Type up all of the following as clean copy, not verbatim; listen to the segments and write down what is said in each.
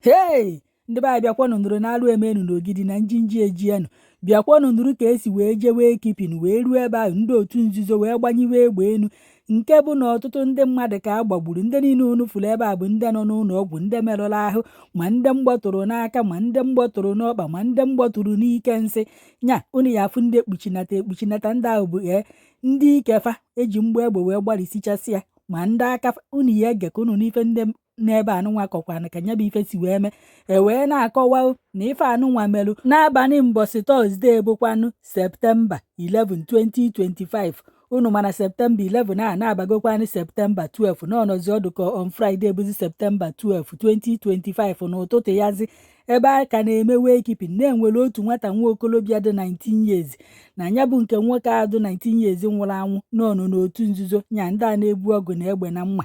Hey! Ndị be anyị bịakwanụ nụrụ n'alụ emenu n'Ogidi na njinji ejienụ bịakwanụ nụrụ ka esi wee jewe kipin wee ruo ebe ahụ ndị otu nzuzo wee gbanyiwe egbe enu nke bụ na ọtụtụ ndị mmadụ ka a gbagburu. Ndị niile unu fụrụ ebe a bụ ndị nọ n'ụlọ ọgwụ, ndị merụrụ ahụ, ma ndị mgbọtụrụ n'aka, ma ndị mgbọtụrụ n'ọkpa, ma ndị mgbọtụrụ n'ike nsị. Nya unu ya afụ ndị ekpuchinata ndị ahụ bụ ndị ikefa eji mgbe egbe wee gbalịsichasị ya, ma ndị aka unu ya ege ka unu n'ife ndị n'ebe anụnwa kọkwana ka nya bụ ife si wee mee. Wee na-akọwa na ife anụnwa melụ n'abalị mbọsị Tọzdee bụkwanụ Septemba 11, 2025. Unu mana Septemba 11 a na-abagokwanụ Septemba 12 n'ọnọzi ọdụ ka on Friday bụzi Septemba 12, 2025 n'ụtụtụ yazi ebe a ka na-eme wekipin na-enwere otu nwata nwa okolobịa dị 19 years na nya bụ nke nwoke a dị 19 years nwụrụ anwụ n'ọnụ n'otu nzuzo nya ndị a na-ebu ọgụ na egbe na mma.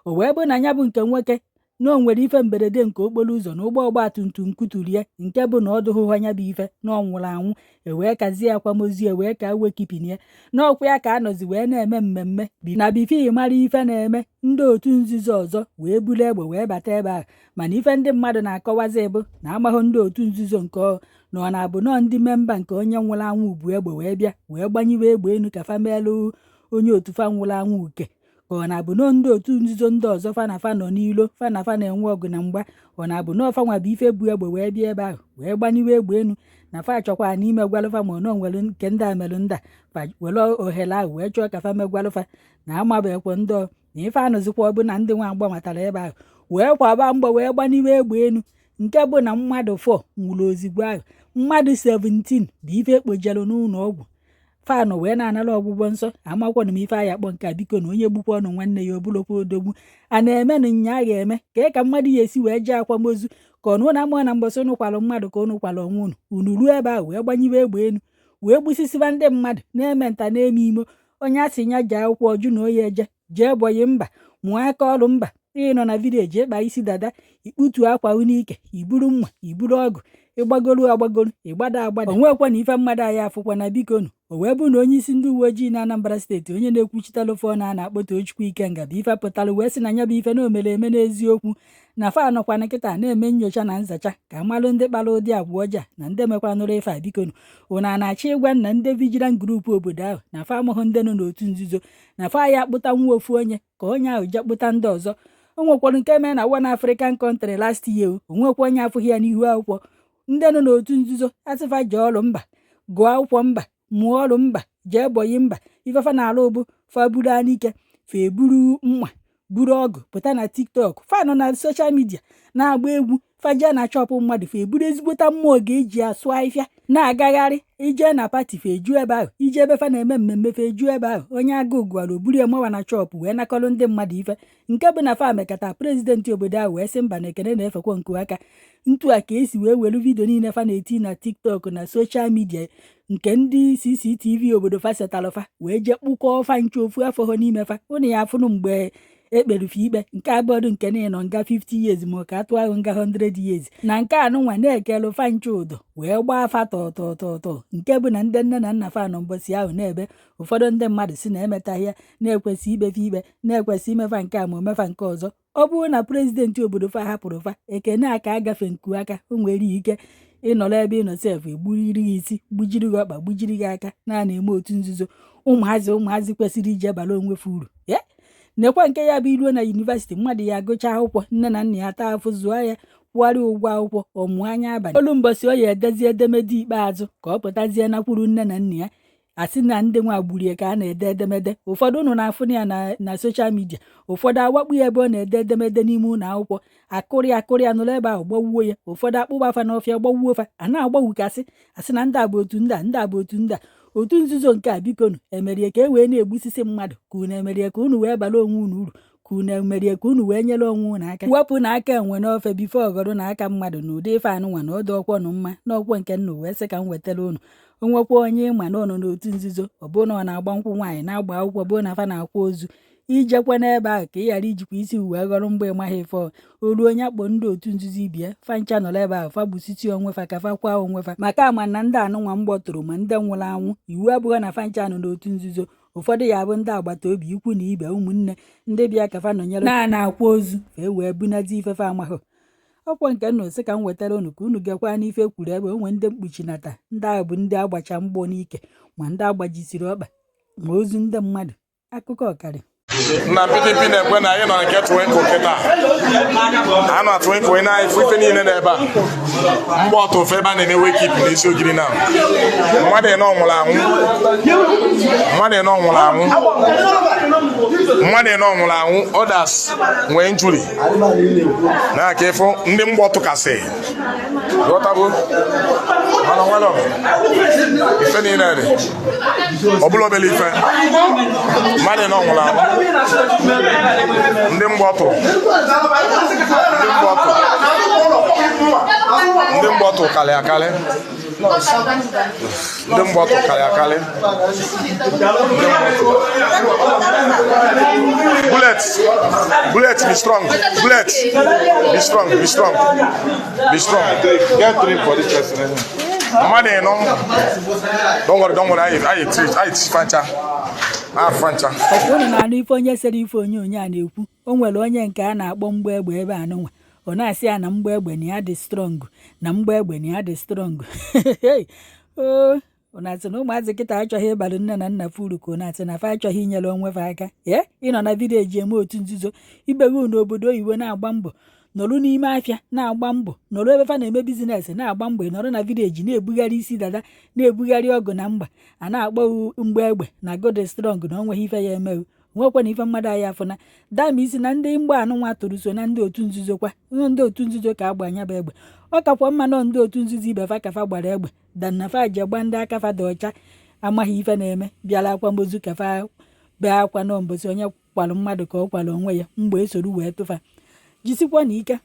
O wee bụ na nya bụ nke nwoke na o nwere ife mberede nke okporo ụzọ na ụgbọ ọgbatumtum kuturie nke bụ na ọ dụghụ anya bụ ife na ọ nwụrụ anwụ. Wee kazie akwamozu wee ka wekipinie n'ọkwa ya ka anọzi wee na-eme mmemme na bifi mara ife na-eme. Ndị otu nzuzo ọzọ wee buru egbe wee bata ebe ahụ, mana ife ndị mmadụ na-akọwazi bụ na amahụ ndị otu nzuzo nke na ọ na-abụ nọọ ndị memba nke onye nwụrụ anwụ bu egbe wee bịa wee gbanyiwe egbe enu ka famelụ onye otu fa nwụrụ anwụ uke. Ọ na-abụ nọọ ndị otu nzuzo ndị ọzọ fanafa nọ n'ilo fanafa na-enwe ọgụ na mgba. Ọ na-abụ nọọ fanwa bụ ife bu egbe wee bịa ebe ahụ wee gbaniwe egbe enu na fa chọkwa n'ime gwalụfa ma ọ nwere nke ndị a melụ ndị a fa were ohere ahụ wee chọọ ka fa megwalụfa na amabekwe ndị na ife anụzikwa ọ bụ na ndị nwa agbamatara ebe ahụ wee kwaba mgbe wee gbaniwe egbe enu nke bụ na mmadụ 4 nwụrụ ozigbo ahụ, mmadụ 17 bụ ife ekpojelu n'ụlọ ọgwụ. Fanụ wee na-anara ọgwụgwọ nsọ. Amakwanụ m ife aya kpọ nke a biko na onye gbukwa ọnụ nwanne ya obulokwa odogwu a na-eme na nya a ga-eme ka mmadụ ya esi wee jee akwamozu ka ọnụ na amụọ na mgbọsị unu kwalụ mmadụ ka unu kwalụ onwe unu ruo ebe ahụ wee gbanyiwe egbe enu wee gbusisiba ndị mmadụ na-eme nta na-eme imo. Onye asị nya jee akwụkwọ ọjụ na oyi eje jee bọyị mba mụọ aka ọrụ mba ịnọ na vileji ịkpa isi dada ikputu akwa unike iburu mma iburu ọgụ ịgbagoro agbagoro ịgbada agbada onwekwa na ife mmadụ anyị afụkwa na bikonu. O wee bụ na onye isi ndị uwe ojii na Anambra State onye na-ekwuchitalụ fọ na na-akpọta Ochukwu Ikenga bụ ife pụtalụ wee sị na nya bụ ife na omere eme n'eziokwu na fa nọkwa na nkịta na-eme nnyocha na nzacha ka amalụ ndị kpara ụdị agwa ọjọọ na ndị mekwanụrụ ife a bikonu. Ụna na-achọ ịgwa na ndị vigilant grupu obodo ahụ na fa amụghụ ndị nọ n'otu nzuzo na fa ya akpụta nwa ofu onye ka onye ahụ je kpụta ndị ọzọ. O nwekwara nke mee na one African country last year o nwekwa onye afụghị ya n'ihu akwụkwọ. Ndị nọ n'otu nzuzo asịfa jee ọrụ mba gụọ akwụkwọ mba mụọ ọrụ mba jee bọyị mba ifefa na-alụ bụ fa buru anike fa eburu mma buru ọgụ pụta na TikTok fa nọ na soshal midia na-agba egwu faje na chọpụ mmadụ fa eburu ezigbota mmụọ ga-eji asụ ahịfịa na-agagharị ije na pati fa eju ebe ahụ ije ebe fa na-eme mmemme fa eju ebe ahụ. Onye agụụ gwara oburu ya mawa na chọpụ wee nakọrọ ndị mmadụ ife nke bụ na fa mekata prezidenti obodo ahụ wee sị mba na ekene na-efekwa nku aka ntu a ka esi wee were vidio niile fa na-eti na TikTok na soshal midia nke ndị CCTV obodo fa setalụfa wee jee kpụkọọ fa nche ofu afọ ha n'ime fa. Ụnụ ya afụnụ mgbe ekperufe ikpe nke abụọdụ nke na-enọ nga 50 years ma ka atụ ahụ nga 100 years na nke anụnwa na-ekelu fa nche ụdọ wee gbaa fa tọtọtọtọ nke bụ na ndị nne na nna fa nọ mbọsị ahụ na-ebe ụfọdụ ndị mmadụ si na emetaghị ya na-ekwesị ikpefe ikpe na-ekwesị imefa nke a ma omefa nke ọzọ. Ọ bụrụ na prezidenti obodo fa hapụrụ fa ekene aka agafe nku aka o nwere ike ịnọrọ ebe ịnọ sef egburiri gị isi gbujiri gị ọkpa gbujiri gị aka na-eme otu nzuzo. Ụmụazị kwesịrị ije bara onwe fa uru nekwa nke ya bụ iruo na yunivesiti mmadụ ya agụcha akwụkwọ nne na nna ya taa afụ zụọ ya kwụgharịa ụgwọ akwụkwọ ọmụọ anya abalị olu mbọsị o ya edezi edemede ikpeazụ ka ọ pụtazie nakwuru nne na nna ya asị na ndị nwa gburie ka a na-ede edemede. Ụfọdụ ụnụ na-afụ ya na soshal midia ụfọdụ awakpu ya ebe ọ na-ede edemede n'ime ụlọ akwụkwọ akụrịa nụrụ ebe ahụ gbawuo ya ụfọdụ akpụgba fa n'ọfịa gbawuo fa a na-agbawukasị asị na ndị a bụ otu ndị a ndị a bụ otu ndị a. Otu nzuzo nke a bikonu emerie ka e wee na-egbusisi mmadụ ka unu emerie ka unu wee bara onwe unu uru ka unu emerie ka unu wee nyere onwe unu aka wepụ na aka enwe n'ofe bifo ọgọdụ na aka mmadụ na ụdị ife anụnwa na ọdụ ọkwọnụ mma n'ọkwọ nke nnu wee sị ka m wetara unu. Onwekwa onye ịma na ọnọ n'otu nzuzo ọ bụ na ọ na-agba nkwụ nwaanyị na-agba akwụkwọ bụ na fa na-akwa ozu ijekwa n'ebe ahụ ka ị ghara ijikwa isi wee ghọrọ mgbe ịmaghị ife olu onye akpọ ndị otu nzuzo ibie fa ncha nọrọ ebe ahụ fa gbusisi onwe fa ka fa kwa onwe fa maka ama na ndị anụnwa mgbọtụrụ ma ndị nwụrụ anwụ iwu abụghị na fa ncha nọ n'otu nzuzo. Ụfọdụ ya bụ ndị agbata obi ikwu na ibe ụmụnne ndị bịa ka fa nọnyere na-akwa ozu fa wee bunazi ife fa amaghị. ọkwa nke nna osi ka m wetara unu ka unu gekwa n'ife kwuru ebe onwe ndị mkpuchi nata ndị ahụ bụ ndị agbacha mgbọ n'ike ma ndị agbajisiri ọkpa ma ozu ndị mmadụ akụkọ ọkarị na PDP na-ekwe na anyị nọ nke tụwinkụ kịta a nọ atụwinkụ ị na-efu ife niile n'ebe a mgbe ọtụ ofe ebe a na-enewe kip n'isi Ogidi na mmadụ ịnọ nwụrụ anwụ others nwee njuri na aka ịfụ ndị mgbọtụ kasị ghọtabo mana nwere ife niile dị ọbụla obele ife mmadụ ịnọ nwụrụ anwụ ndị mgbọtụ kalị akalị ndị mgbọtụ kalị akalị bullet be strong get drink for this person mmadụ ịnọ don't worry I teach fancha unu na-anụ ife onye sere ife onyonyo a na-ekwu o nwere onye nke a na-akpọ mgbọ egbe ebe anụnwa ọ na-asị ya na mgbọ egbe na ya dị strong na mgbọ egbe na ya dị strong o na-asị na ụmụazị kịta achọghị ịbalụ nne na nna furu ka ọ na-asị na fa achọghị inyere onwe fa aka ịnọ na vileji eme otu nzuzo ibeghi n'obodo oyibo na-agba mbọ nọrụ n'ime afịa na-agba mbọ nọrụ ebe fa na-eme bizines na-agba mbọ nọrụ na vileji na-ebugharị isi dada na-ebugharị ọgụ na mgba a na-akpọ mgbọ egbe na gode strong na onweghị ife ya emeghị nwekwa na ife mmadụ anyị afọ na dama isi na ndị mgba anụnwa tụrụ so na ndị otu nzuzo kwa ndị otu nzuzo ka agba anya bụ egbe ọ kakwa mma nọ ndị otu nzuzo ibe fa kafa gbara egbe dan na fa ji gba ndị aka fa dị ọcha amaghị ife na-eme bịala akwamozu ka fa bee akwa na mbosi onye kwalụ mmadụ ka ọ kwalụ onwe ya mgbe esoro wee tụfa jisikwa na ike